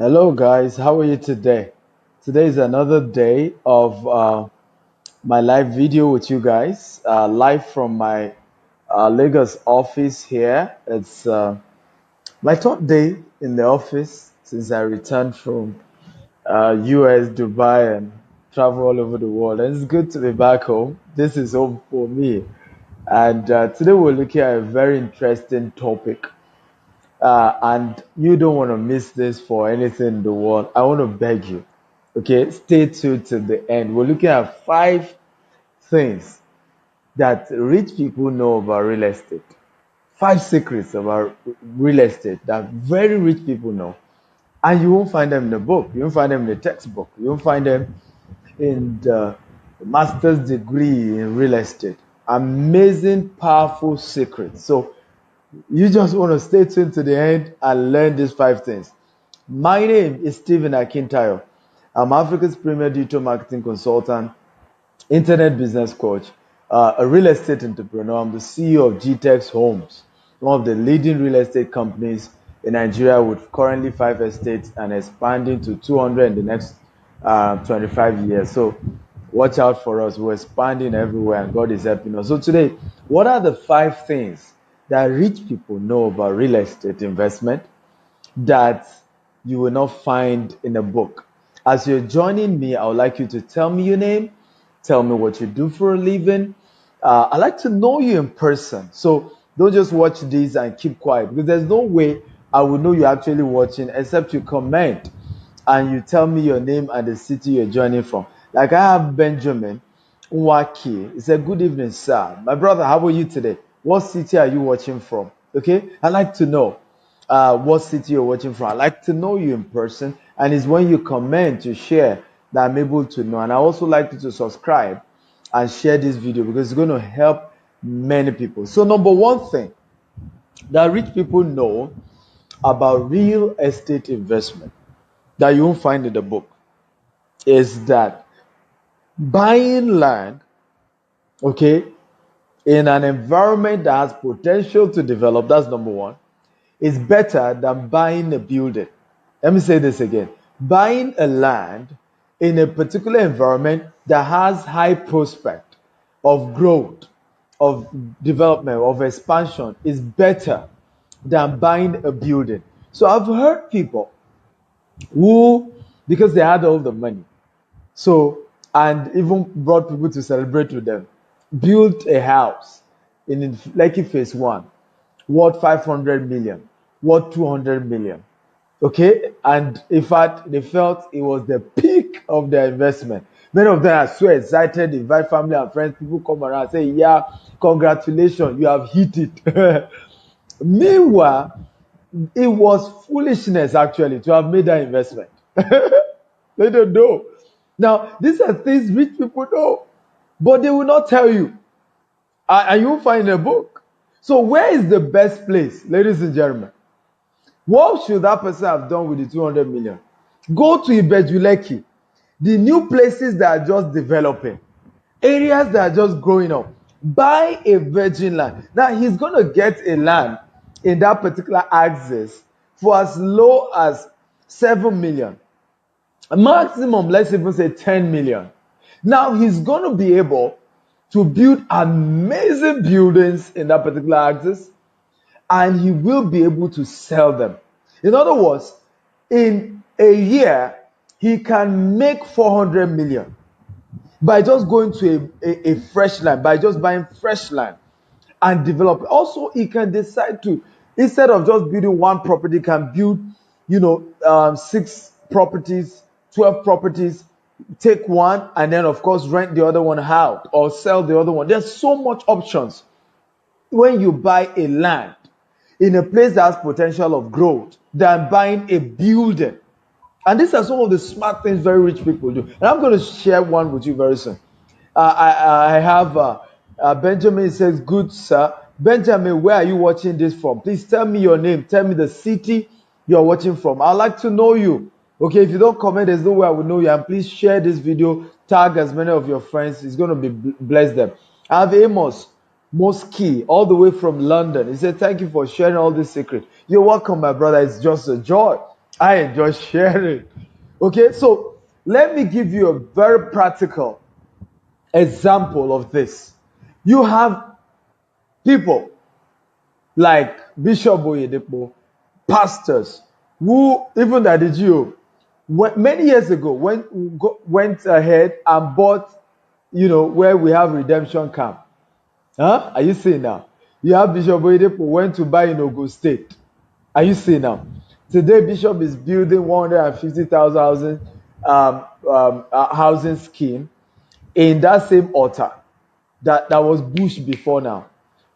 Hello, guys. How are you today? Today is another day of my live video with you guys, live from my Lagos office here. It's my third day in the office since I returned from US, Dubai, and travel all over the world. And it's good to be back home. This is home for me. And today we're looking at a very interesting topic. And you don't want to miss this for anything in the world. I want to beg you, okay, stay tuned to the end. We're looking at five things that rich people know about real estate. Five secrets about real estate that very rich people know. And you won't find them in the book. You won't find them in the textbook. You won't find them in the master's degree in real estate. Amazing, powerful secrets. So you just want to stay tuned to the end and learn these five things. My name is Stephen Akintayo. I'm Africa's premier digital marketing consultant, internet business coach, a real estate entrepreneur. I'm the CEO of GTEX Homes, one of the leading real estate companies in Nigeria with currently 5 estates and expanding to 200 in the next 25 years. So watch out for us. We're expanding everywhere and God is helping us. So today, what are the five things that rich people know about real estate investment that you will not find in a book? As you're joining me, I would like you to tell me your name, tell me what you do for a living. I'd like to know you in person. So don't just watch this and keep quiet, because there's no way I will know you're actually watching except you comment and you tell me your name and the city you're joining from. Like I have Benjamin Nwaki. He said, "Good evening, sir. My brother, how are you today? What city are you watching from?" Okay, I'd like to know what city you're watching from. I'd like to know you in person. And it's when you comment, you share, that I'm able to know. And I also like you to subscribe and share this video because it's going to help many people. So number one thing that rich people know about real estate investment that you won't find in the book is that buying land, okay, in an environment that has potential to develop, that's number one, is better than buying a building. Let me say this again. Buying a land in a particular environment that has high prospect of growth, of development, of expansion is better than buying a building. So I've heard people who, because they had all the money, so, and even brought people to celebrate with them, built a house in Lekki Phase 1, worth 500 million, worth 200 million. Okay? And in fact, they felt it was the peak of their investment. Many of them are so excited, invite family and friends, people come around and say, "Yeah, congratulations, you have hit it." Meanwhile, it was foolishness actually to have made that investment. They don't know. Now, these are things rich people know, but they will not tell you. And you will find a book. So, where is the best place, ladies and gentlemen? What should that person have done with the 200 million? Go to Ibejuleki, the new places that are just developing, areas that are just growing up. Buy a virgin land. Now, he's going to get a land in that particular axis for as low as 7 million. Maximum, let's even say 10 million. Now he's going to be able to build amazing buildings in that particular axis, and he will be able to sell them. In other words, in a year, he can make 400 million by just going to a fresh land, by just buying fresh land and develop. Also, he can decide to, instead of just building one property, can build, 6 properties, 12 properties, take one and then of course rent the other one out or sell the other one. There's so much options when you buy a land in a place that has potential of growth than buying a building. And these are some of the smart things very rich people do. And I'm going to share one with you very soon. I have Benjamin says, "Good, sir." Benjamin, where are you watching this from? Please tell me your name. Tell me the city you're watching from. I'd like to know you. Okay, if you don't comment, there's no way I will know you. And please share this video. Tag as many of your friends. It's going to be bless them. I have Amos Moski, all the way from London. He said, "Thank you for sharing all this secret." You're welcome, my brother. It's just a joy I enjoy sharing. Okay, so let me give you a very practical example of this. You have people like Bishop Oyedepo, pastors, who even that the GO, many years ago went ahead and bought, where we have redemption camp. Huh? Are you seeing now? You have Bishop Oyedepo went to buy in Ogun State. Are you seeing now? Today, Bishop is building 150,000 housing scheme in that same altar that was bush before now.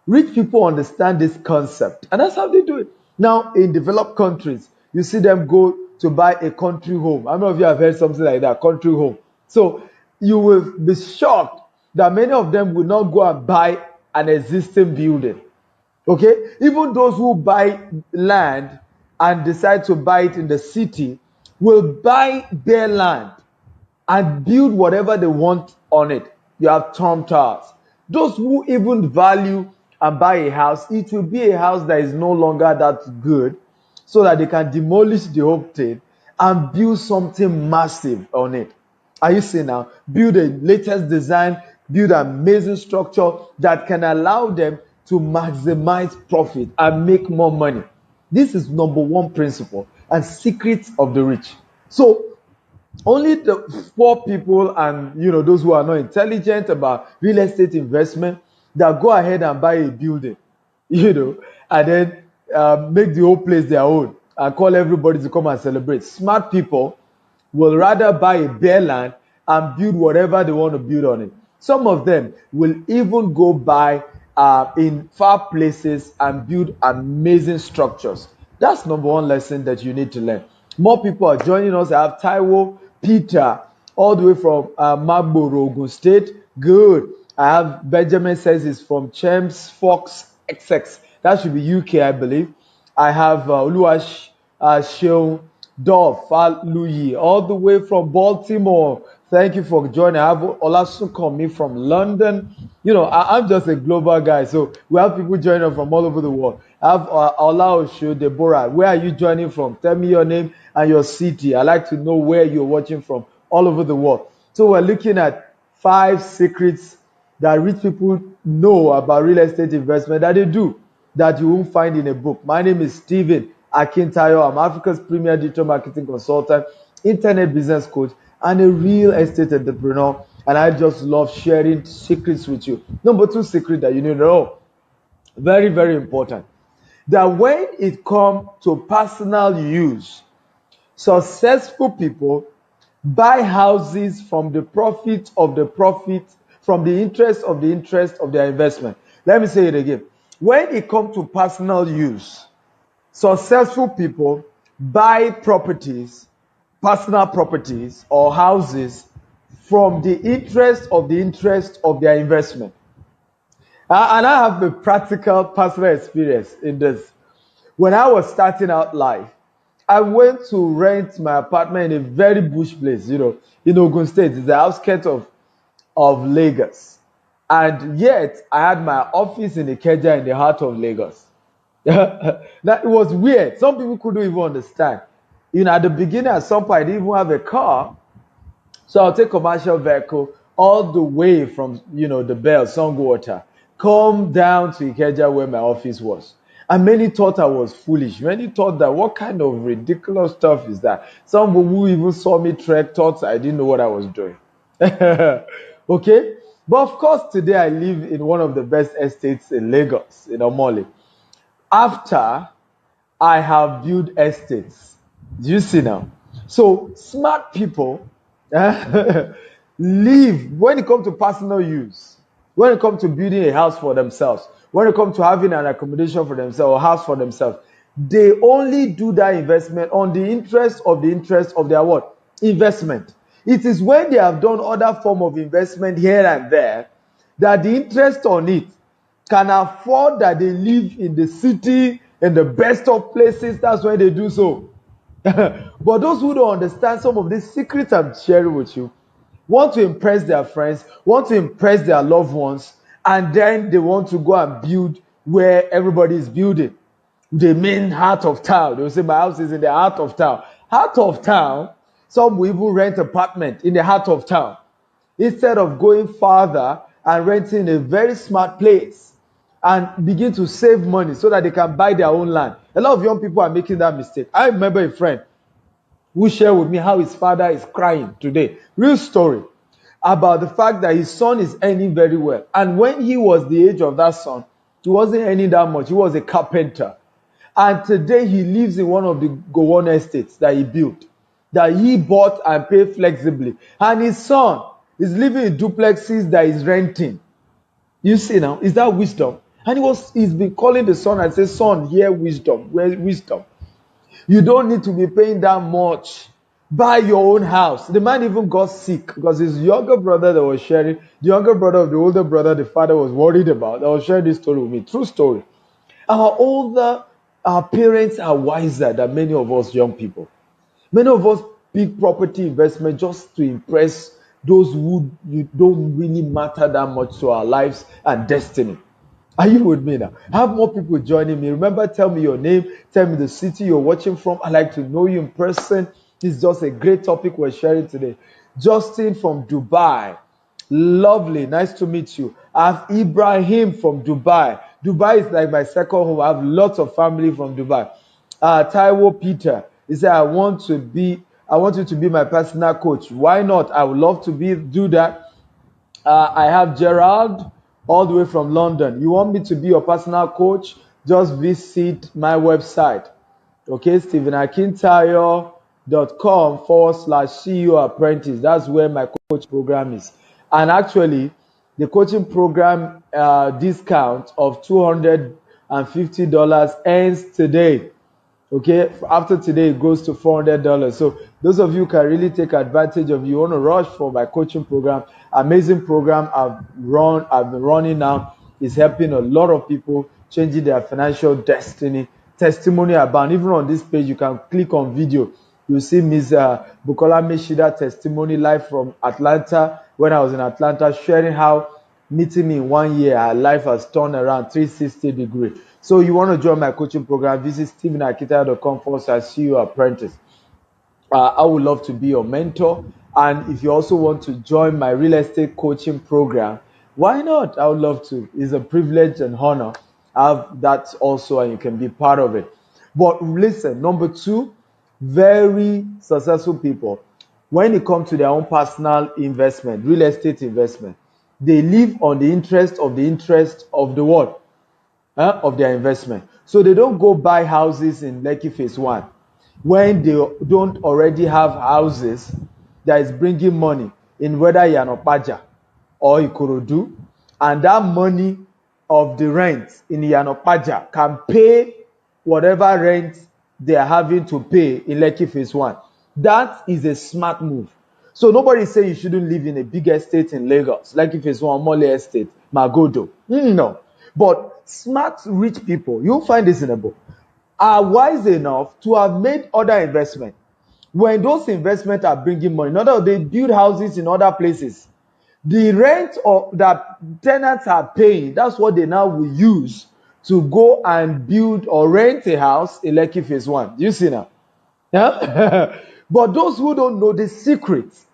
Rich people understand this concept, and that's how they do it. Now, in developed countries, you see them go to buy a country home. How many of you have heard something like that? Country home. So you will be shocked that many of them will not go and buy an existing building. Okay? Even those who buy land and decide to buy it in the city will buy their land and build whatever they want on it. You have Trump Towers. Those who even value and buy a house, it will be a house that is no longer that good, so that they can demolish the whole thing and build something massive on it. Are you seeing now? Build a latest design, build an amazing structure that can allow them to maximize profit and make more money. This is number one principle and secret of the rich. So only the poor people and those who are not intelligent about real estate investment that go ahead and buy a building, and then make the whole place their own and call everybody to come and celebrate. Smart people will rather buy a bare land and build whatever they want to build on it. Some of them will even go buy in far places and build amazing structures. That's number one lesson that you need to learn. More people are joining us. I have Taiwo, Peter, all the way from Magboro, Ogun State. Good. I have Benjamin says he's from Chems Fox XX. That should be UK, I believe. I have Oluwash Sheung Dov Faluyi, all the way from Baltimore. Thank you for joining. I have Olasukomi from London. I'm just a global guy, so we have people joining us from all over the world. I have Ola Osho Deborah. Where are you joining from? Tell me your name and your city. I like to know where you're watching from all over the world. So we're looking at 5 secrets that rich people know about real estate investment that they do that you won't find in a book. My name is Stephen Akintayo. I'm Africa's premier digital marketing consultant, internet business coach, and a real estate entrepreneur. And I just love sharing secrets with you. Number 2 secret that you need to know, very, very important, that when it comes to personal use, successful people buy houses from the profit, from the interest of their investment. Let me say it again. When it comes to personal use, successful people buy personal properties or houses from the interest of their investment. And I have a practical personal experience in this. When I was starting out life, I went to rent my apartment in a very bush place, in Ogun State. It's the outskirts of Lagos. And yet, I had my office in Ikeja in the heart of Lagos. Now, it was weird. Some people couldn't even understand. At the beginning, at some point, I didn't even have a car. So I'll take commercial vehicle all the way from, the Bell, Songwater, come down to Ikeja where my office was. And many thought I was foolish. Many thought that what kind of ridiculous stuff is that? Some who even saw me trek thought I didn't know what I was doing. Okay? But of course, today I live in one of the best estates in Lagos, in Omole. After I have built estates. Do you see now? So smart people live when it comes to personal use, when it comes to building a house for themselves, when it comes to having an accommodation for themselves or house for themselves, they only do that investment on the interest of their what? Investment. It is when they have done other form of investment here and there that the interest on it can afford that they live in the city, in the best of places. That's when they do so. But those who don't understand some of these secrets I'm sharing with you, want to impress their friends, want to impress their loved ones, and then they want to go and build where everybody is building. The main heart of town. They will say, my house is in the heart of town. Heart of town, some will even rent apartment in the heart of town instead of going farther and renting a very smart place and begin to save money so that they can buy their own land. A lot of young people are making that mistake. I remember a friend who shared with me how his father is crying today. Real story about the fact that his son is earning very well. And when he was the age of that son, he wasn't earning that much. He was a carpenter. And today he lives in one of the Gowon estates that he built, that he bought and paid flexibly. And his son is living in duplexes that he's renting. You see now, is that wisdom? And he's been calling the son and says, son, hear wisdom. Where wisdom? You don't need to be paying that much. Buy your own house. The man even got sick because his younger brother that was sharing, the younger brother of the older brother, the father was worried about, that was sharing this story with me. True story. Our parents are wiser than many of us young people. Many of us pick property investment just to impress those who don't really matter that much to our lives and destiny. Are you with me now? I have more people joining me. Remember, tell me your name, tell me the city you're watching from. I like to know you in person. It's just a great topic we're sharing today. Justin from Dubai. Lovely, nice to meet you. I have Ibrahim from Dubai. Dubai is like my second home. I have lots of family from Dubai. Taiwo Peter, he said, I want you to be my personal coach. Why not? I would love to do that. I have Gerald all the way from London. You want me to be your personal coach? Just visit my website. Okay, StephenAkintayo.com/CEO Apprentice. That's where my coach program is. And actually, the coaching program discount of $250 ends today. Okay, after today it goes to $400. So those of you can really take advantage of. You want to rush for my coaching program. Amazing program I've been running now, is helping a lot of people changing their financial destiny. Testimony abound. Even on this page, you can click on video. You'll see Ms. Bukola Meshida testimony live from Atlanta. When I was in Atlanta, sharing how meeting me in 1 year, her life has turned around 360 degrees. So you want to join my coaching program, visit StephenAkintayo.com/CEO Apprentice. I would love to be your mentor. And if you also want to join my real estate coaching program, why not? I would love to. It's a privilege and honor. I have that also, and you can be part of it. But listen, number two, very successful people, when it comes to their own personal investment, real estate investment, they live on the interest of the what? Of their investment. So they don't go buy houses in Lekki Phase 1 when they don't already have houses that is bringing money in whether Yanopaja or Ikorodu, and that money of the rent in Yanopaja can pay whatever rent they are having to pay in Lekki Phase 1. That is a smart move. So nobody say you shouldn't live in a big estate in Lagos, Lekki Phase 1, Mole Estate, Magodo. No. But smart, rich people, you'll find this in a book, are wise enough to have made other investments. When those investments are bringing money, in other words, they build houses in other places. The rent that tenants are paying, that's what they now will use to go and build or rent a house in Lekki Phase 1. Do you see now? Yeah? But those who don't know the secrets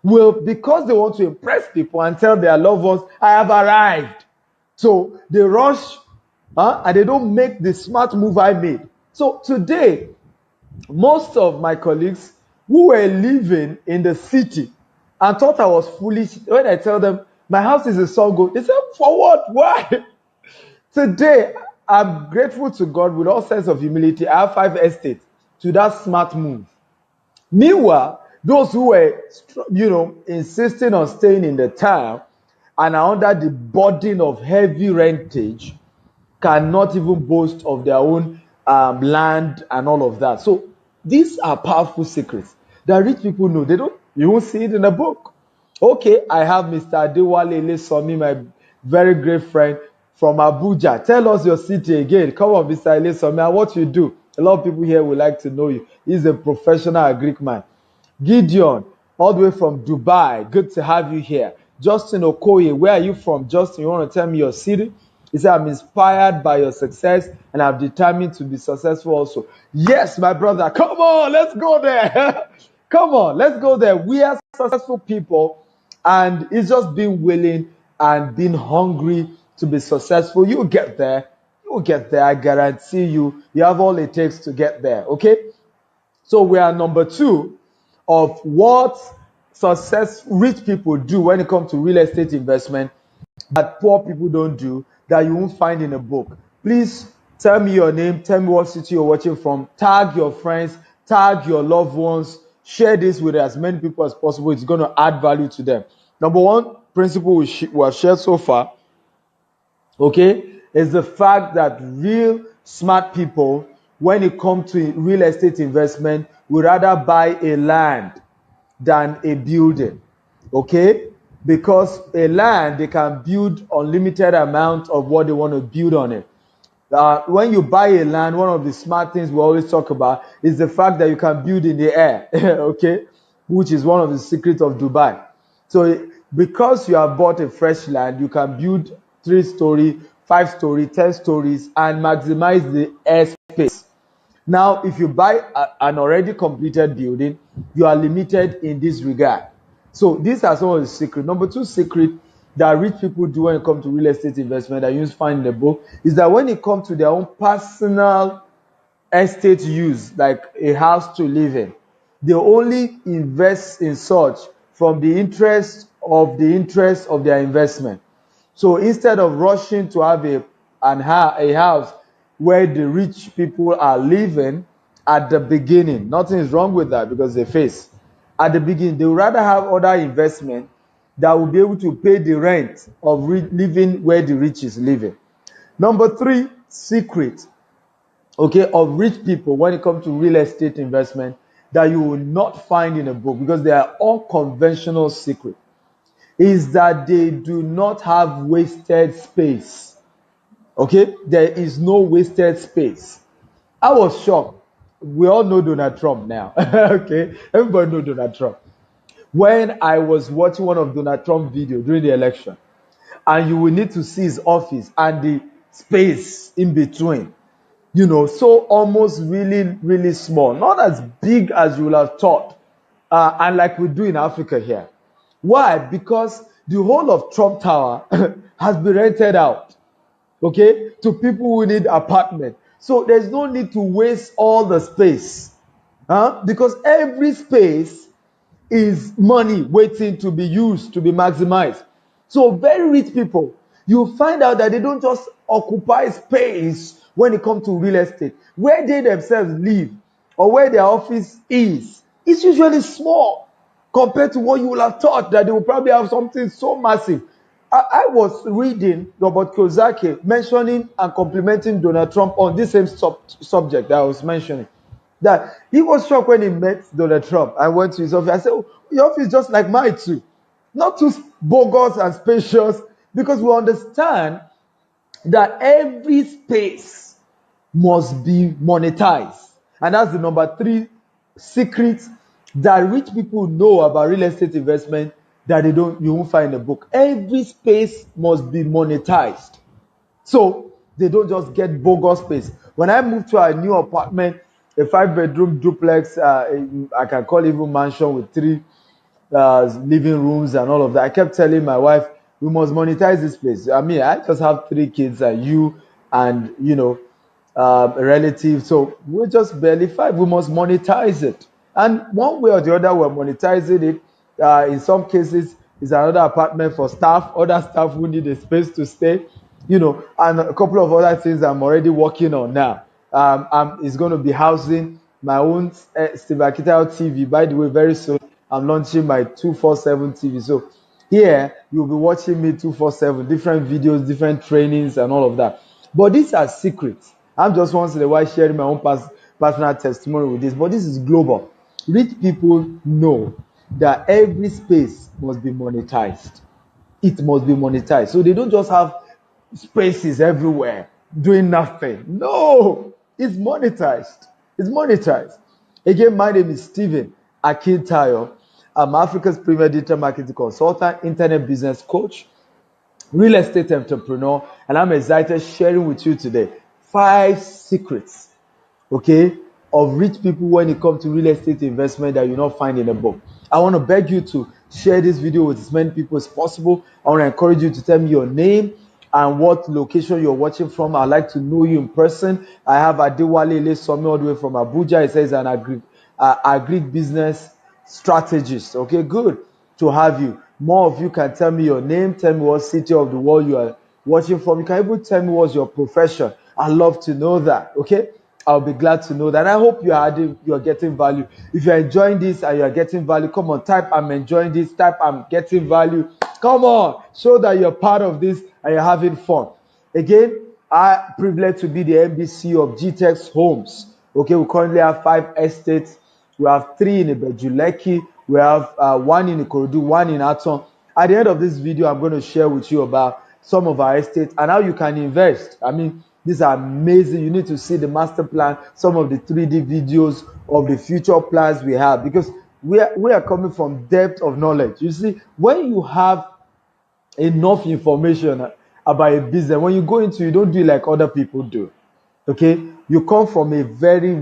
will, because they want to impress people and tell their loved ones, I have arrived. So they rush and they don't make the smart move I made. So today, most of my colleagues who were living in the city and thought I was foolish, when I tell them, my house is a Songo, they say, for what? Why? Today, I'm grateful to God with all sense of humility. I have 5 estates to that smart move. Meanwhile, those who were, insisting on staying in the town and are under the burden of heavy rentage cannot even boast of their own land and all of that. So these are powerful secrets that rich people know. You won't see it in a book. Okay, I have Mr. Adewale Elesomi, my very great friend from Abuja. Tell us your city again. Come on, Mr. Elesomi, and what you do. A lot of people here would like to know you. He's a professional Greek man. Gideon, all the way from Dubai. Good to have you here. Justin Okoye, where are you from? Justin, you want to tell me your city? He said, I'm inspired by your success and I'm determined to be successful also. Yes, my brother, come on, let's go there. Come on, let's go there. We are successful people, and it's just being willing and being hungry to be successful. You get there. You will get there. I guarantee you. You have all it takes to get there. Okay? So we are number 2 of what rich people do when it comes to real estate investment that poor people don't do, that you won't find in a book. Please tell me your name, tell me what city you're watching from, tag your friends, tag your loved ones, share this with as many people as possible. It's going to add value to them. Number 1 principle we have shared so far, okay, is the fact that real smart people, when it comes to real estate investment, would rather buy a land than a building. Okay, because a land, they can build unlimited amount of what they want to build on it. When you buy a land, one of the smart things we always talk about is the fact that you can build in the air. Okay, which is one of the secrets of Dubai. So because you have bought a fresh land, you can build 3-story, 5-story, 10 stories and maximize the airspace. Now, if you buy an already completed building, you are limited in this regard. So these are some of the secrets. Number 2 secret that rich people do when it comes to real estate investment that you find in the book is that when it comes to their own personal estate use, like a house to live in, they only invest in such from the interest of their investment. So instead of rushing to have a house where the rich people are living at the beginning, nothing is wrong with that because they face. At the beginning, they would rather have other investment that will be able to pay the rent of living where the rich is living. Number 3 secret, okay, of rich people when it comes to real estate investment that you will not find in a book because they are unconventional secret, is that they do not have wasted space. Okay, there is no wasted space. I was shocked. We all know Donald Trump now. Okay, everybody know Donald Trump. When I was watching one of Donald Trump's video during the election, and you will need to see his office and the space in between, so almost really, really small, not as big as you would have thought, and like we do in Africa here. Why? Because the whole of Trump Tower has been rented out, okay, to people who need apartment. So there's no need to waste all the space, because every space is money waiting to be used, to be maximized. So very rich people, you find out that they don't just occupy space when it comes to real estate. Where they themselves live or where their office is usually small compared to what you would have thought that they will probably have something so massive. I was reading Robert Kiyosaki mentioning and complimenting Donald Trump on this same subject that I was mentioning. That he was shocked when he met Donald Trump. I went to his office. I said, oh, your office is just like mine too. Not too bogus and spacious, because we understand that every space must be monetized. And that's the number 3 secret that rich people know about real estate investment that you won't find in a book. Every space must be monetized. So they don't just get bogus space. When I moved to a new apartment, a 5-bedroom duplex, I can call even mansion with 3 living rooms and all of that, I kept telling my wife, we must monetize this place. I mean, I just have 3 kids and you and, a relative. So we're just barely 5. We must monetize it. And one way or the other, we're monetizing it. In some cases, it's another apartment for staff, other staff who need a space to stay, and a couple of other things I'm already working on now. It's going to be housing my own Steve Akintayo TV. By the way, very soon, I'm launching my 247 TV. So here, you'll be watching me 247, different videos, different trainings, and all of that. But these are secrets. I'm just once in a while sharing my own personal testimony with this, but this is global. Rich people know that every space must be monetized. It must be monetized. So they don't just have spaces everywhere doing nothing. No, it's monetized. It's monetized. Again, my name is Stephen Akintayo. I'm Africa's premier digital marketing consultant, internet business coach. real estate entrepreneur, and I'm excited sharing with you today 5 secrets, okay, of rich people when it comes to real estate investment that you not find in a book. I want to beg you to share this video with as many people as possible. I want to encourage you to tell me your name and what location you're watching from. I'd like to know you in person. I have Adewale Elesomi all the way from Abuja. It says an agri business strategist. Okay, good to have you. More of you can tell me your name, tell me what city of the world you are watching from. You can even tell me what's your profession. I'd love to know that. Okay, I'll be glad to know that. And I hope you're getting value. If you're enjoying this and you're getting value, come on, type I'm enjoying this, type I'm getting value. Come on, show that you're part of this and you're having fun. Again, I'm privileged to be the MBC of GTEX Homes. Okay, we currently have 5 estates. We have 3 in Ibejuleki. We have 1 in Ikorodu, 1 in Aton. At the end of this video, I'm going to share with you about some of our estates and how you can invest. I mean, these are amazing. You need to see the master plan, some of the 3D videos of the future plans we have, because we are coming from depth of knowledge. You see, when you have enough information about a business, when you go into, you don't do it like other people do. Okay, you come from a very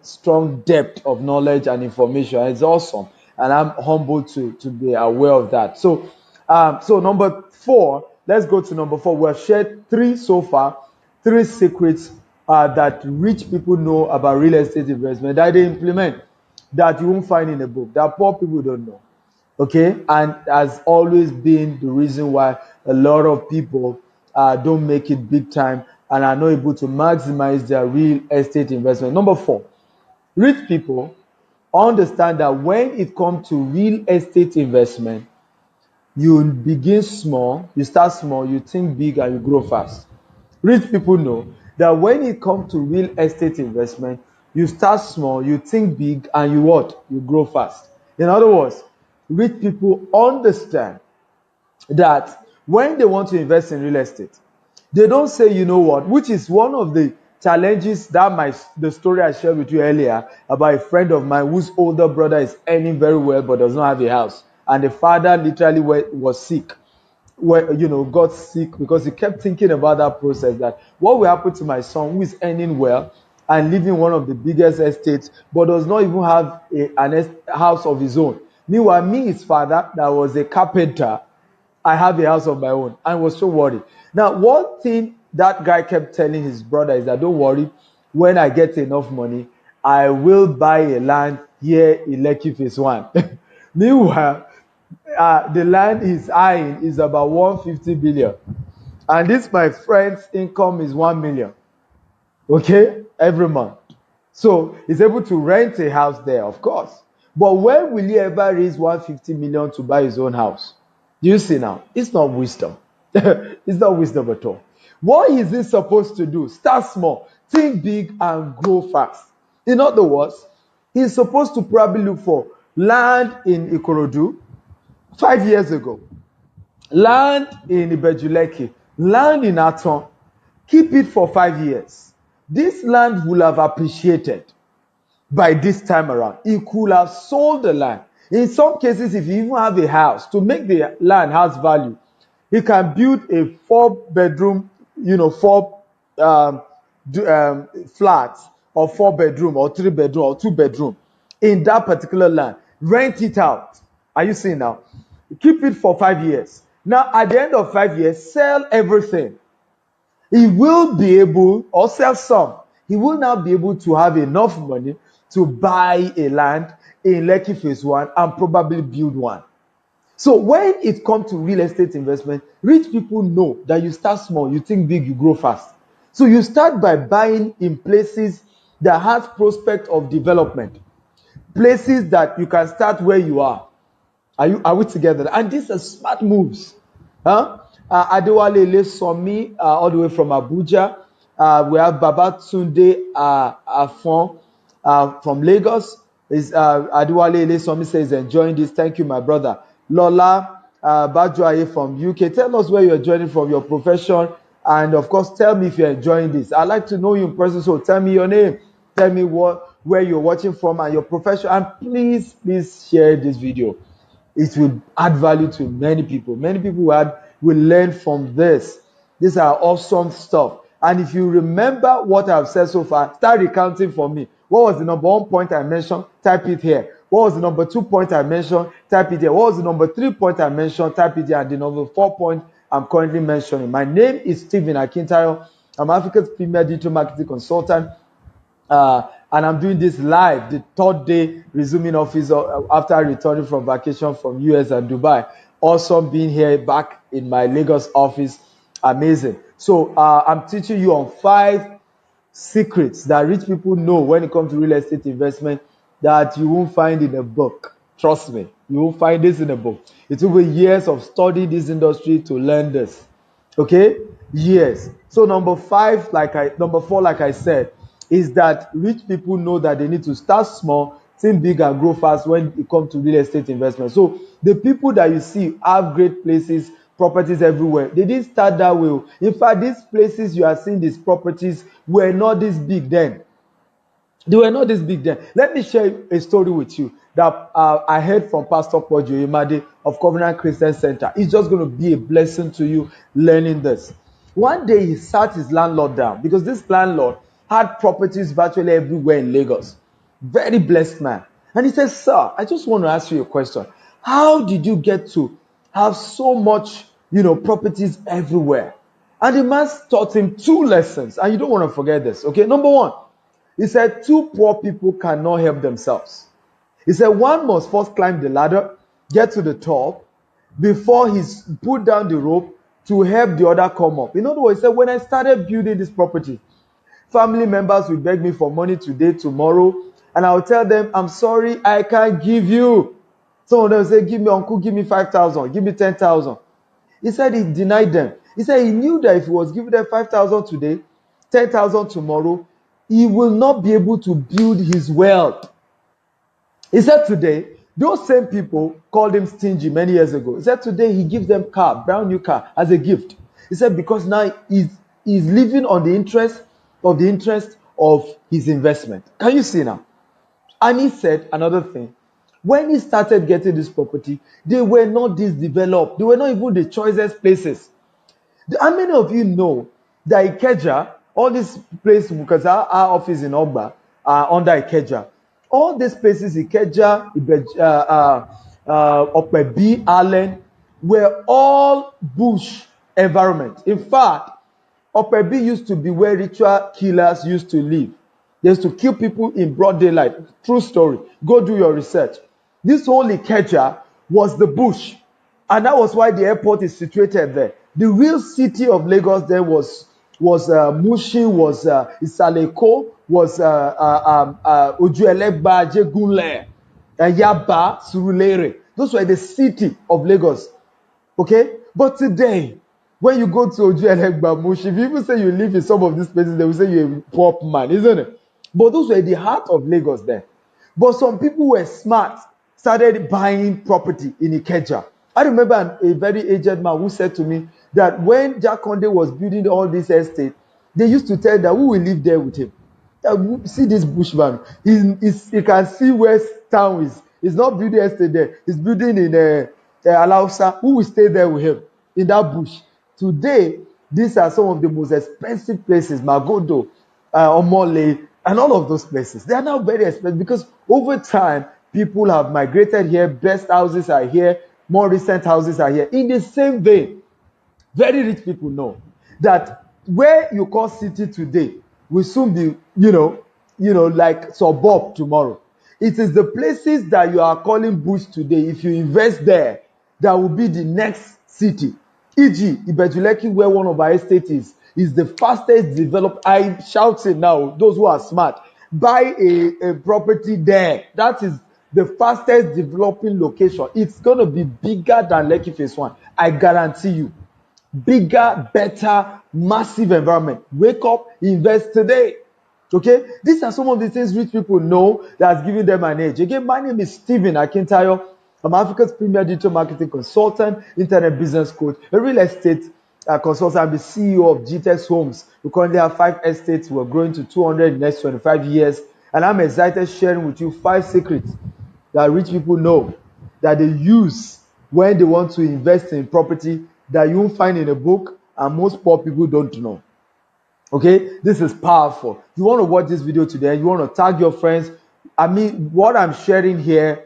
strong depth of knowledge and information. It's awesome, and I'm humbled to be aware of that. So number 4, let's go to number 4. We have shared 3 so far, 3 secrets that rich people know about real estate investment that they implement, that you won't find in a book, that poor people don't know. Okay, and has always been the reason why a lot of people don't make it big time and are not able to maximize their real estate investment. Number 4, rich people understand that when it comes to real estate investment, you begin small, you start small, you think big, and you grow fast. Rich people know that when it comes to real estate investment, you start small, you think big, and you what? You grow fast. In other words, rich people understand that when they want to invest in real estate, they don't say, you know what, which is one of the challenges that the story I shared with you earlier about a friend of mine whose older brother is earning very well but does not have a house, and the father literally was sick, got sick because he kept thinking about that process, that what will happen to my son who is earning well and living one of the biggest estates but does not even have a house of his own. Meanwhile, me, his father, that was a carpenter, I have a house of my own, and was so worried. Now, one thing that guy kept telling his brother is that, don't worry, when I get enough money, I will buy a land here in Lekki Phase 1. Meanwhile, the land he's eyeing is about 150 billion. And this, my friend's income is 1 million, okay, every month. So he's able to rent a house there, of course. But when will he ever raise 150 million to buy his own house? Do you see now? It's not wisdom. It's not wisdom at all. What is he supposed to do? Start small, think big, and grow fast. In other words, he's supposed to probably look for land in Ikorodu 5 years ago, land in Ibejuleki, land in Aton. Keep it for 5 years. This land will have appreciated by this time around. He could have sold the land. In some cases, if you even have a house, to make the land has value, he can build a 4-bedroom, 4 flats, or 4-bedroom, or 3-bedroom, or 2-bedroom in that particular land. Rent it out. Are you seeing now? Keep it for 5 years. Now, at the end of 5 years, sell everything. He will be able, or sell some. He will now be able to have enough money to buy a land in Lekki Phase 1 and probably build one. So when it comes to real estate investment, rich people know that you start small, you think big, you grow fast. So you start by buying in places that has prospect of development, places that you can start where you are. Are we together? And these are smart moves. Adewale Elesomi, all the way from Abuja. We have Babatunde Afon from Lagos. Adewale Elesomi says, enjoying this. Thank you, my brother. Lola Bajuaye from UK. Tell us where you're joining from, your profession, and of course, tell me if you're enjoying this. I'd like to know you in person, so tell me your name. Tell me where you're watching from and your profession. And please share this video. It will add value to many people. Many people who had we learn from this. These are awesome stuff. And if you remember what I've said so far, start recounting for me. What was the number 1 point I mentioned? Type it here. What was the number 2 point I mentioned? Type it here. What was the number 3 point I mentioned? Type it here. And the number 4 point I'm currently mentioning. My name is Stephen Akintayo. I'm Africa's premier digital marketing consultant. And I'm doing this live, the third day resuming office after returning from vacation from US and Dubai. Awesome being here back in my Lagos office. Amazing. So I'm teaching you on 5 secrets that rich people know when it comes to real estate investment that you won't find in a book. Trust me, you won't find this in a book. It will be years of studying this industry to learn this. Okay? Years. So number 4, like I said, is that rich people know that they need to start small, think big, and grow fast when it comes to real estate investment. So the people that you see have great places, properties everywhere. They didn't start that way. In fact, these places you are seeing, these properties, were not this big then. They were not this big then. Let me share a story with you that I heard from Pastor Pojo Imade of Covenant Christian Center. It's just going to be a blessing to you learning this. One day he sat his landlord down because this landlord had properties virtually everywhere in Lagos. Very blessed man. And he said, "Sir, I just want to ask you a question. How did you get to have so much, properties everywhere?" And the man taught him 2 lessons. And you don't want to forget this. Okay, number 1. He said 2 poor people cannot help themselves. He said one must first climb the ladder, get to the top, before he's put down the rope to help the other come up. In other words, he said, when I started building this property, family members will beg me for money today, tomorrow, and I'll tell them, "I'm sorry, I can't give you." Some of them say, "Give me, uncle, give me 5,000, give me 10,000. He said he denied them. He said he knew that if he was giving them 5,000 today, 10,000 tomorrow, he will not be able to build his wealth. He said today, those same people called him stingy many years ago. He said today he gives them car, brand new car, as a gift. He said because now he's living on the interest of his investment. Can you see now? And he said another thing. When he started getting this property, they were not this developed. They were not even the choicest places. How many of you know that Ikeja, all these places, because our office in Ogba are under Ikeja, all these places, Ikeja, Opebi, Allen, were all bush environment. In fact, Opebi used to be where ritual killers used to live. They used to kill people in broad daylight. True story. Go do your research. This whole Ikeja was the bush. And that was why the airport is situated there. The real city of Lagos then was Mushin, was Isaleko, was Ojuelegba, Jegunle, Yaba, Surulere. Those were the city of Lagos. Okay? But today, when you go to Ojuelegba, Mushin, if you even say you live in some of these places, they will say you're a poor man, isn't it? But those were the heart of Lagos then. But some people were smart, started buying property in Ikeja. I remember a very aged man who said to me that when Jack Conde was building all this estate, they used to tell that who will live there with him. See this bushman. He can see where town is. He's not building estate there. He's building in Alausa. Who will stay there with him in that bush? Today, these are some of the most expensive places. Magodo, Omole, and all of those places. They are now very expensive because over time, people have migrated here. Best houses are here. More recent houses are here. In the same vein, very rich people know that where you call city today will soon be, like suburb tomorrow. It is the places that you are calling bush today. If you invest there, that will be the next city. E.g., Ibejuleki, where one of our estates is the fastest developed. I'm shouting now, those who are smart, buy a property there. That is the fastest developing location. It's going to be bigger than Lekki Phase 1. I guarantee you. Bigger, better, massive environment. Wake up, invest today. Okay? These are some of the things rich people know that's giving them an edge. Again, my name is Stephen Akintayo. I'm Africa's premier digital marketing consultant, internet business coach, a real estate consultant. I'm the CEO of GTEX Homes. We currently have 5 estates. We're growing to 200 in the next 25 years. And I'm excited sharing with you 5 secrets that rich people know that they use when they want to invest in property that you won't find in a book and most poor people don't know. Okay, this is powerful. You want to watch this video today, you want to tag your friends. I mean, what I'm sharing here,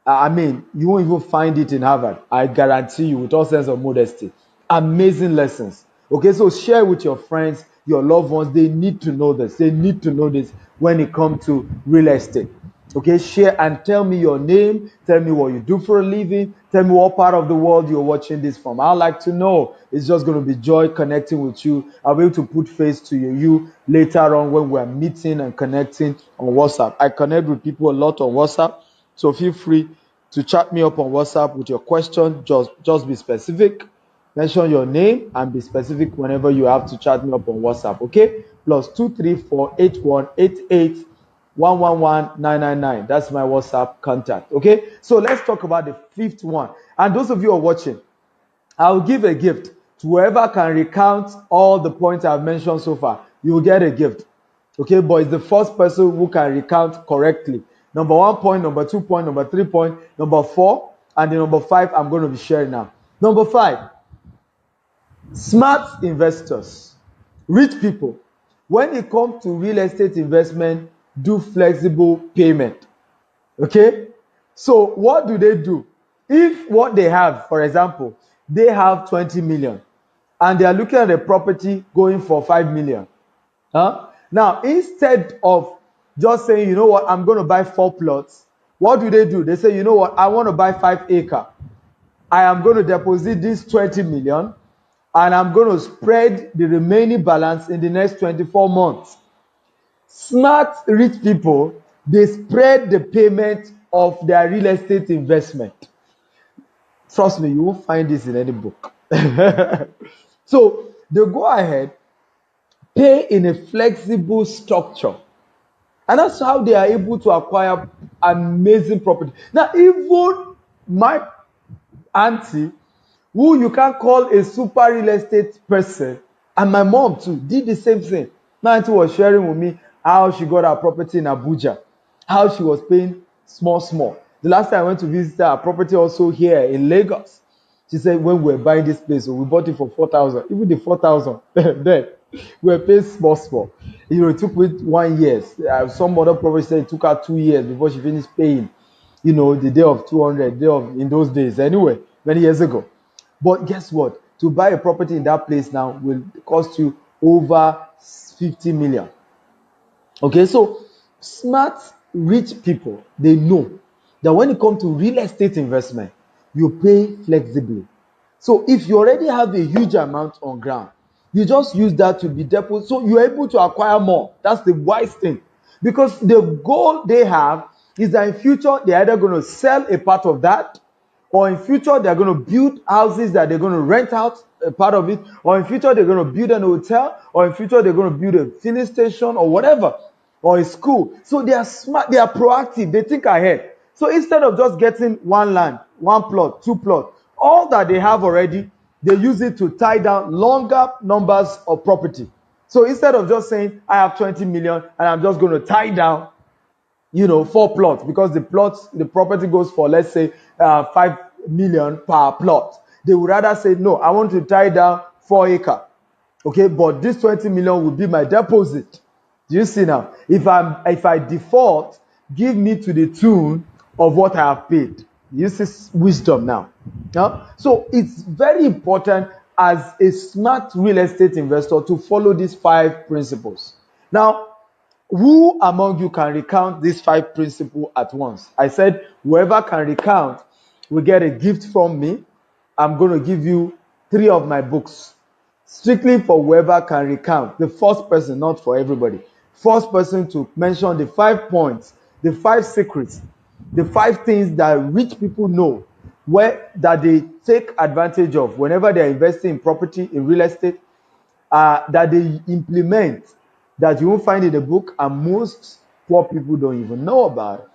you won't even find it in Harvard. I guarantee you, with all sense of modesty. Amazing lessons. Okay, so share with your friends, your loved ones. They need to know this. They need to know this when it comes to real estate. Okay, share and tell me your name. Tell me what you do for a living. Tell me what part of the world you're watching this from. I'd like to know. It's just going to be joy connecting with you. I'll be able to put face to you later on when we're meeting and connecting on WhatsApp. I connect with people a lot on WhatsApp. So feel free to chat me up on WhatsApp with your question. Just be specific. Mention your name and be specific whenever you have to chat me up on WhatsApp. Okay? +2348188111999. That's my WhatsApp contact. Okay? So let's talk about the fifth one. And those of you who are watching, I'll give a gift to whoever can recount all the points I've mentioned so far. You will get a gift. Okay, but it's the first person who can recount correctly. Number 1 point, number 2 point, number 3 point, number 4, and the number 5 I'm going to be sharing now. Number 5, smart investors, rich people. When it comes to real estate investment, do flexible payment. Okay, so what do? If what they have, for example, they have 20 million and they are looking at a property going for 5 million. Now, instead of just saying, you know what, I'm going to buy 4 plots, what do? They say, you know what, I want to buy 5 acres. I am going to deposit this 20 million and I'm going to spread the remaining balance in the next 24 months. Smart, rich people, they spread the payment of their real estate investment. Trust me, you won't find this in any book. So they go ahead, pay in a flexible structure. And that's how they are able to acquire amazing property. Now, even my auntie, who you can call a super real estate person, and my mom too, did the same thing. My auntie was sharing with me how she got her property in Abuja, how she was paying small. The last time I went to visit her property also here in Lagos, she said when we were buying this place, so we bought it for 4,000. Even the 4,000, then we were paying small. You know, it took me 1 year. Some other property said it took her 2 years before she finished paying. You know, the day of 200, in those days. Anyway, many years ago. But guess what? To buy a property in that place now will cost you over 50 million. Okay, so smart, rich people, they know that when it comes to real estate investment, you pay flexibly. So if you already have a huge amount on ground, you just use that to be deposit. So you're able to acquire more. That's the wise thing. Because the goal they have is that in future, they're either going to sell a part of that, or in future, they're going to build houses that they're going to rent out a part of it, or in future, they're going to build an hotel, or in future, they're going to build a filling station or whatever, or a school. So they are smart, they are proactive, they think ahead. So instead of just getting one land, 1 plot, 2 plots, all that they have already, they use it to tie down longer numbers of property. So instead of just saying, I have 20 million and I'm just going to tie down, 4 plots, because the property goes for, let's say, 5 million per plot. They would rather say, no, I want to tie down 4 acres. Okay, but this 20 million will be my deposit. Do you see now? If I default, give me to the tune of what I have paid. You see wisdom now. So it's very important as a smart real estate investor to follow these 5 principles. Now, who among you can recount these 5 principles at once? I said whoever can recount will get a gift from me. I'm going to give you 3 of my books, strictly for whoever can recount. The first person, not for everybody. First person to mention the 5 points, the 5 secrets, the 5 things that rich people know that they take advantage of whenever they're investing in property, in real estate, that they implement, that you won't find in the book, and most poor people don't even know about it.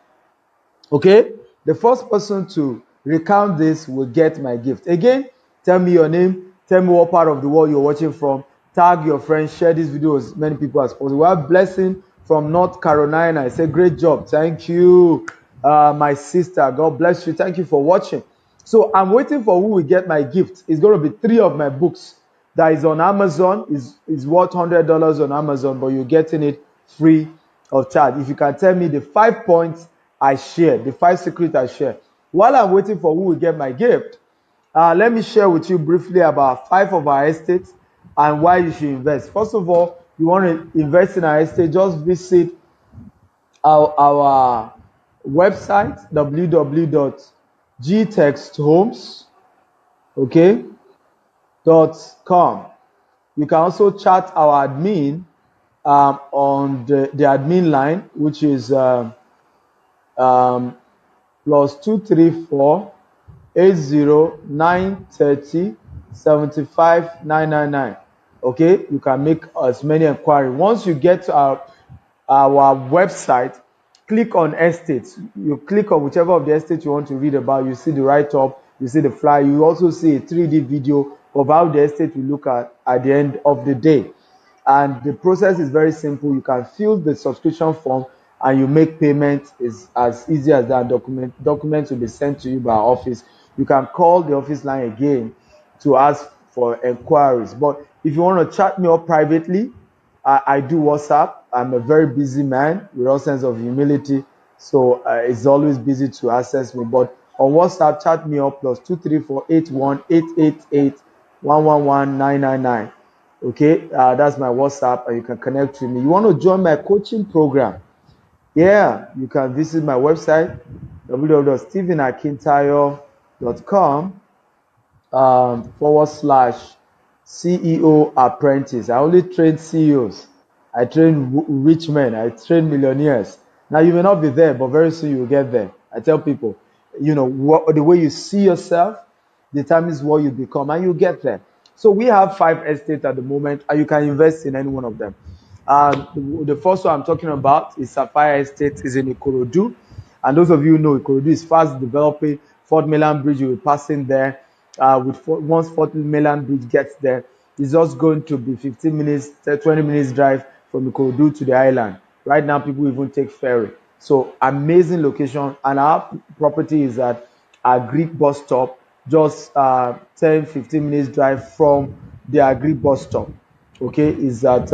Okay? The first person to recount this will get my gift. Again, tell me your name, tell me what part of the world you're watching from, tag your friends, share this video with as many people as possible. We have Blessing from North Carolina. I say, great job. Thank you, my sister. God bless you. Thank you for watching. So I'm waiting for who will get my gift. It's going to be 3 of my books that is on Amazon. Is worth $100 on Amazon, but you're getting it free of charge. If you can tell me the 5 points I share, the 5 secrets I share. While I'm waiting for who will get my gift, let me share with you briefly about 5 of our estates and why you should invest. First of all, you want to invest in our estate, just visit our website, www.gtexthomes, okay, .com. You can also chat our admin on the admin line, which is plus 234 80 930 75999. Okay, you can make as many inquiries. Once you get to our website, click on estates. You click on whichever of the estates you want to read about. You see the write-up, you see the flyer. You also see a 3D video of how the estate will look at the end of the day. And the process is very simple. You can fill the subscription form and you make payment. Is as easy as that. Documents will be sent to you by our office. You can call the office line again to ask for inquiries. But if you want to chat me up privately, I do WhatsApp. I'm a very busy man with all sense of humility, so it's always busy to access me. But on WhatsApp, chat me up plus 234 81 888 111 999. Okay, that's my WhatsApp, and you can connect with me. You want to join my coaching program? Yeah, you can visit my website www.stephenakintayo.com / CEO apprentice. I only train CEOs. I train rich men. I train millionaires. Now you may not be there, but very soon you will get there. I tell people, the way you see yourself determines what you become, and you get there. So we have 5 estates at the moment, and you can invest in any one of them. The first one I'm talking about is Sapphire Estate, is in Ikorodu. And those of you who know Ikorodu is fast developing. Fort Mainland Bridge, you will be passing there. Once Fort Mainland Bridge gets there, it's just going to be 15 minutes, 20 minutes drive from Ikorodu to the island. Right now, people even take ferry. So amazing location. And our property is at Agric bus stop, just 10, 15 minutes drive from the Agric bus stop. Okay, is at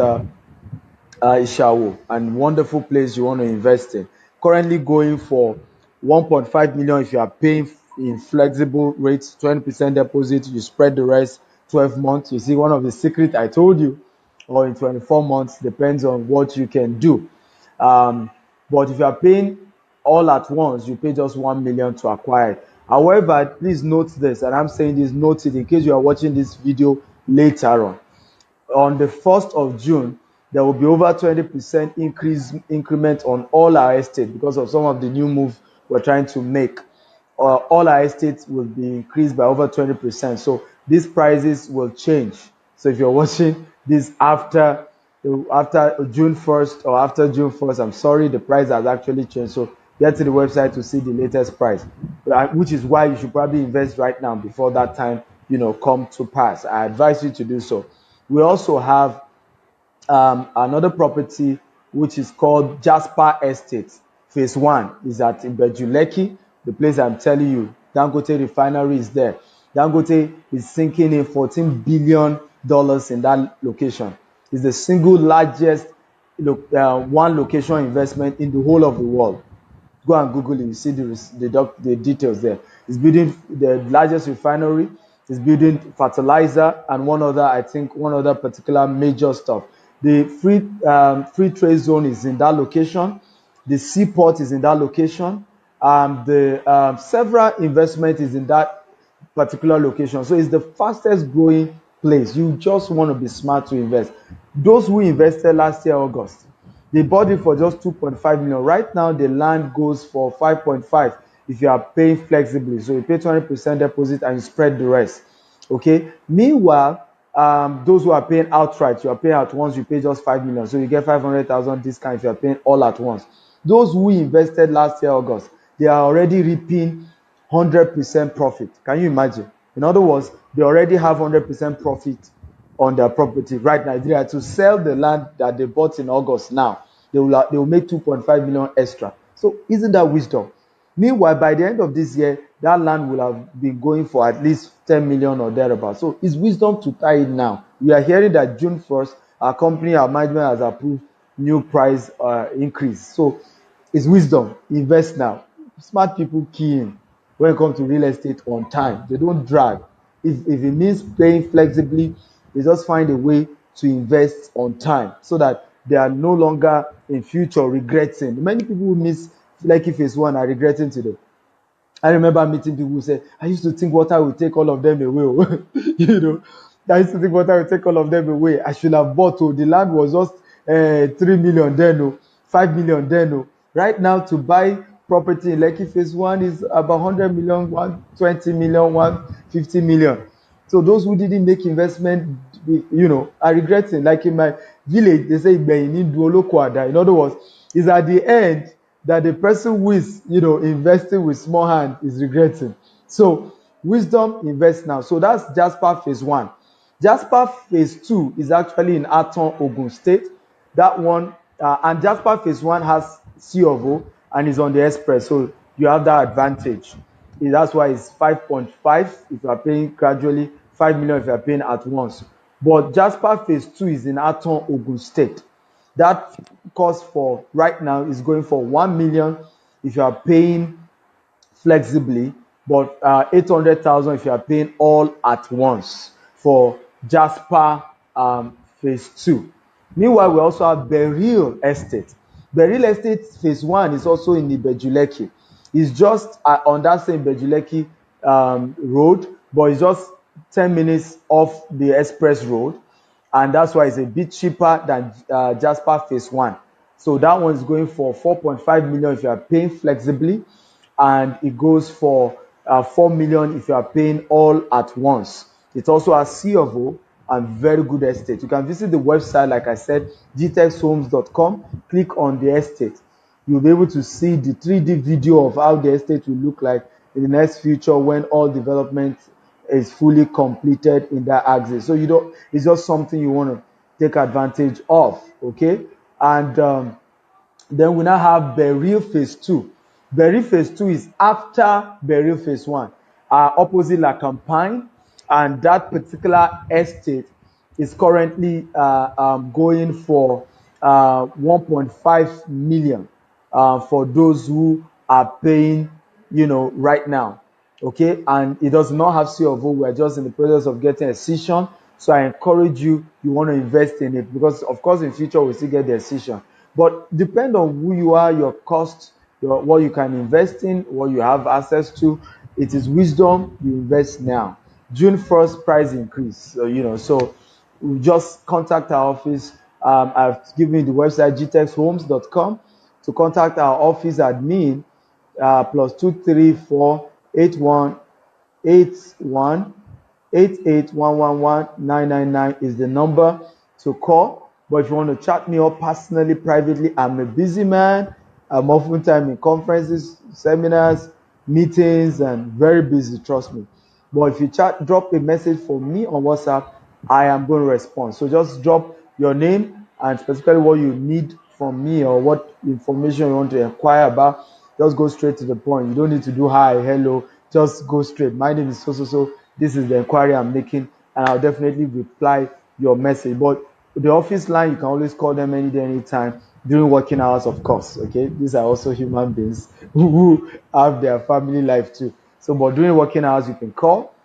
Ishawo, and wonderful place you want to invest in. Currently going for 1.5 million if you are paying in flexible rates, 20% deposit, you spread the rest 12 months. You see, one of the secrets I told you, or in 24 months, depends on what you can do. But if you are paying all at once, you pay just 1 million to acquire it. However, please note this, and I'm saying this, note it in case you are watching this video later on the 1st of June, there will be over 20% increment on all our estates because of some of the new moves we're trying to make. All our estates will be increased by over 20%. So these prices will change. So if you're watching this after June 1st or after June 1st, I'm sorry, the price has actually changed. So get to the website to see the latest price, which is why you should probably invest right now before that time, come to pass. I advise you to do so. We also have another property which is called Jasper Estate. Phase 1 is at Ibejuleki, the place I'm telling you. Dangote refinery is there. Dangote is sinking in $14 billion in that location. It's the single largest one location investment in the whole of the world. Go and Google it. You see the details there. It's building the largest refinery. It's building fertilizer and one other particular major stuff. The free trade zone is in that location. The seaport is in that location. The several investment is in that particular location. So it's the fastest growing place. You just want to be smart to invest. Those who invested last year, August, they bought it for just 2.5 million. Right now, the land goes for 5.5 if you are paying flexibly. So you pay 20% deposit and you spread the rest. Okay. Meanwhile, those who are paying outright, you are paying at once, you pay just 5 million. So you get 500,000 discount if you are paying all at once. Those who invested last year, August, they are already reaping 100% profit. Can you imagine? In other words, they already have 100% profit on their property right now. If they are to sell the land that they bought in August now, they will make 2.5 million extra. So isn't that wisdom? Meanwhile, by the end of this year, that land will have been going for at least 10 million or thereabout. So it's wisdom to tie it now. We are hearing that June 1st, our company, our management has approved new price increase. So it's wisdom. Invest now. Smart people key in when it comes to real estate on time. They don't drag. If it means paying flexibly, they just find a way to invest on time so that they are no longer in future regretting. Many people who miss Lucky Phase 1 are regretting today. I remember meeting people who said, I used to think water would take all of them away. you know, I used to think water would take all of them away. I should have bought. Oh, the land was just 3 million then, no, 5 million then. No. Right now, to buy property in Lekki Phase 1 is about 100 million, 120 million, 150 million. So those who didn't make investment, are regretting. Like in my village, they say, in other words, it's at the end that the person who is, investing with small hand is regretting. So wisdom, invest now. So that's Jasper Phase 1. Jasper Phase 2 is actually in Aton, Ogun State. That one, and Jasper Phase 1 has C of O and is on the express. So you have that advantage. That's why it's 5.5 if you are paying gradually, 5 million if you are paying at once. But Jasper Phase 2 is in Aton, Ogun State. That cost for right now is going for 1 million if you are paying flexibly, but 800,000 if you are paying all at once for Jasper Phase 2. Meanwhile, we also have Beryl Estate. Beryl Estate Phase 1 is also in Ibejuleki. It's just on that same Ibejuleki road, but it's just 10 minutes off the express road. And that's why it's a bit cheaper than Jasper Phase 1. So that one is going for 4.5 million if you are paying flexibly, and it goes for 4 million if you are paying all at once. It also has C of O and very good estate. You can visit the website, like I said, gtexhomes.com, click on the estate. You'll be able to see the 3D video of how the estate will look like in the next future when all development is fully completed in that axis. So it's just something you want to take advantage of, okay? And then we now have Beryl Phase 2. Beryl Phase 2 is after Beryl Phase 1, opposite La Campagne, and that particular estate is currently going for 1.5 million for those who are paying, right now. Okay, and it does not have C of O. We're just in the process of getting a decision. So I encourage you want to invest in it, because of course in future we'll still get the decision. But depend on who you are, your cost, what you can invest in, what you have access to. It is wisdom, you invest now. June 1st price increase. So we just contact our office. I've given you the website gtexhomes.com to contact our office admin, plus 234-8181-88111999 is the number to call. But if you want to chat me up personally, privately, I'm a busy man. I'm oftentimes in conferences, seminars, meetings, and very busy, trust me. But if you drop a message for me on WhatsApp, I am going to respond. So just drop your name and specifically what you need from me or what information you want to inquire about. Just go straight to the point. You don't need to do hi, hello. Just go straight. My name is so. This is the inquiry I'm making, and I'll definitely reply your message. But the office line, you can always call them any day, anytime during working hours, of course. Okay, these are also human beings who have their family life too. So, but during working hours, you can call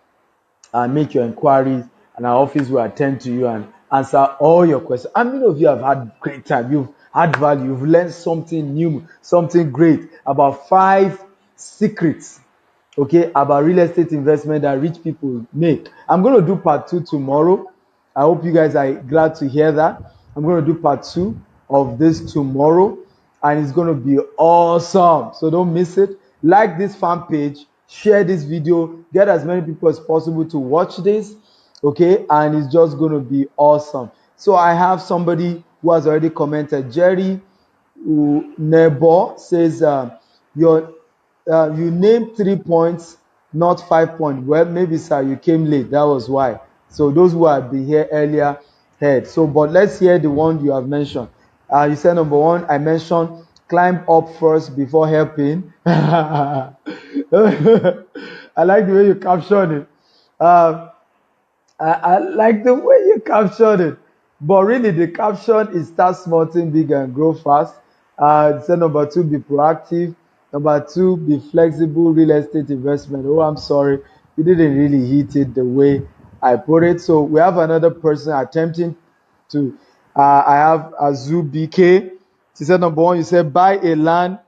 and make your inquiries, and our office will attend to you and answer all your questions. How many of you have had great time? You've had value. You've learned something new, something great about 5 secrets, okay, about real estate investment that rich people make. I'm going to do part 2 tomorrow. I hope you guys are glad to hear that. I'm going to do part 2 of this tomorrow, and it's going to be awesome. So don't miss it. Like this fan page, share this video, get as many people as possible to watch this, okay? And it's just going to be awesome. So I have somebody who has already commented. Jerry Nebo says, you named 3 points, not 5 points. Well, maybe, sir, you came late. That was why. So those who have been here earlier heard. So, but let's hear the one you have mentioned. You said number 1, I mentioned climb up first before helping. I like the way you captured it. Um, I like the way you captured it. But really, the caption is start small, think big, and grow fast. So number two, be proactive. Number two, be flexible. Real estate investment. Oh, I'm sorry, you didn't really hit it the way I put it. So we have another person attempting to. I have Azu BK. She said number one, you said buy a land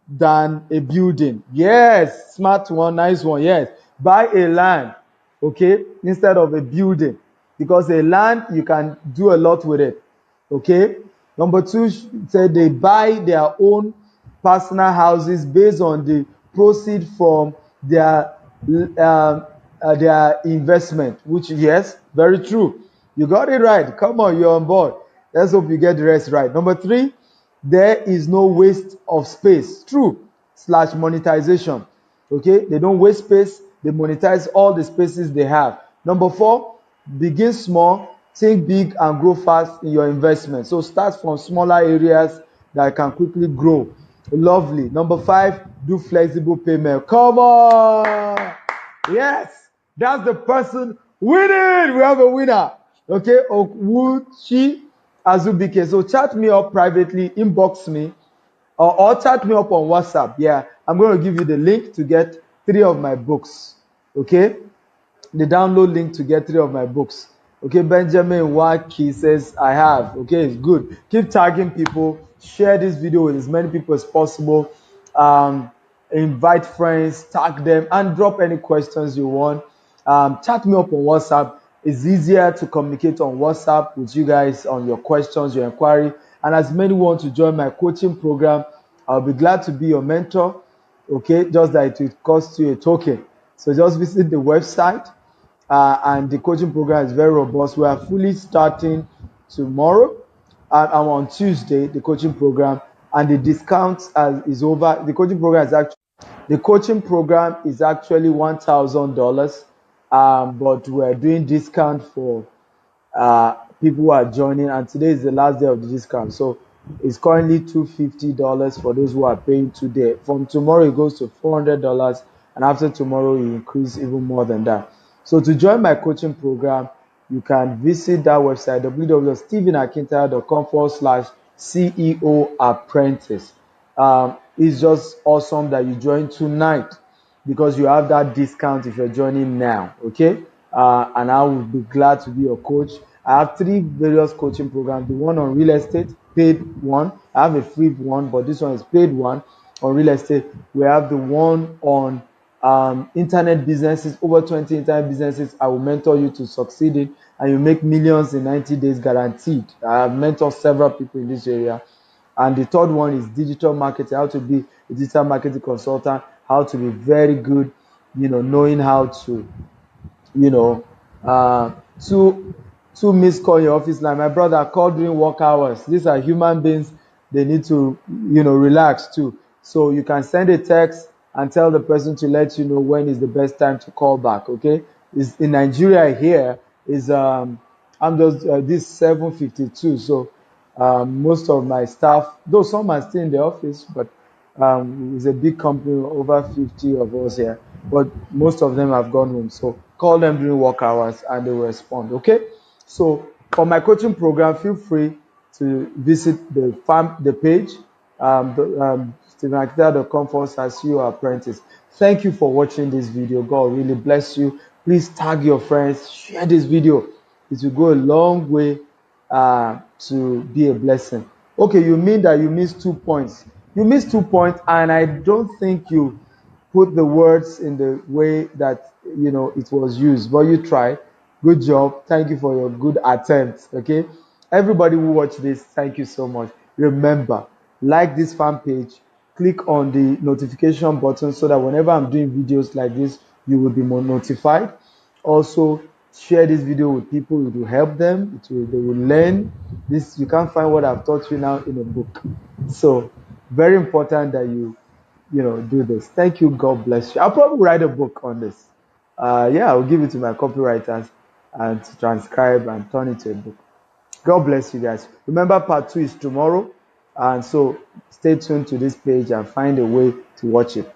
than a building. Yes, smart one, nice one. Yes, buy a land, okay, instead of a building, because a land you can do a lot with it. Okay. Number two said they buy their own personal houses based on the proceed from their investment. Which yes, very true. You got it right. Come on, you're on board. Let's hope you get the rest right. Number three, there is no waste of space. True. Slash monetization. Okay, they don't waste space, they monetize all the spaces they have. Number four, begin small, think big, and grow fast in your investment. So start from smaller areas that can quickly grow. Lovely. Number five, do flexible payment. Come on. Yes, that's the person winning. We have a winner. Okay, Okwuchi Azubike. So chat me up privately, inbox me, or chat me up on WhatsApp. Yeah, I'm going to give you the link to get 3 of my books. Okay, the download link to get 3 of my books. Okay, Benjamin Waki says I have. Okay, it's good. Keep tagging people. Share this video with as many people as possible. Invite friends, tag them, and drop any questions you want. Chat me up on WhatsApp. It's easier to communicate on WhatsApp with you guys on your questions, your inquiry. And as many want to join my coaching program, I'll be glad to be your mentor. Okay, just that it will cost you a token. So just visit the website, and the coaching program is very robust. We are fully starting tomorrow, and on Tuesday the coaching program, and the discount is over. The coaching program is actually $1,000, but we are doing discount for people who are joining, and today is the last day of the discount. So it's currently $250 for those who are paying today. From tomorrow it goes to $400, and after tomorrow it increase even more than that. So to join my coaching program, you can visit that website, www.stephenakintayo.com/CEO apprentice. It's just awesome that you join tonight, because you have that discount if you're joining now. Okay, and I will be glad to be your coach. I have 3 various coaching programs. The one on real estate, paid one. I have a free one, but this one is paid one on real estate. We have the one on internet businesses, over 20 internet businesses I will mentor you to succeed in, and you make millions in 90 days guaranteed. I have mentored several people in this area. And the third one is digital marketing, how to be a digital marketing consultant, how to be very good, knowing how to, you know, uh, two missed call in your office line. My brother called during work hours. These are human beings. They need to, relax too. So you can send a text and tell the person to let you know when is the best time to call back. Okay, is in Nigeria here is I'm just this 7:52. So most of my staff, though some are still in the office, but it's a big company, over 50 of us here, but most of them have gone home. So call them during work hours and they will respond. Okay, so for my coaching program, feel free to visit the page, stephenakintayo.com/CEO apprentice. Thank you for watching this video. God really bless you. Please tag your friends, share this video. It will go a long way to be a blessing. Okay, you mean that you missed 2 points. You missed 2 points, and I don't think you put the words in the way that it was used, but you tried. Good job. Thank you for your good attempt. Okay, everybody who watched this, thank you so much. Remember, like this fan page, click on the notification button so that whenever I'm doing videos like this, you will be more notified. Also, share this video with people. It will help them. They will learn this. You can't find what I've taught you now in a book. So very important that you do this. Thank you. God bless you. I'll probably write a book on this. Yeah, I'll give it to my copywriters and to transcribe and turn it to a book. God bless you guys. Remember, part 2 is tomorrow. And so stay tuned to this page and find a way to watch it.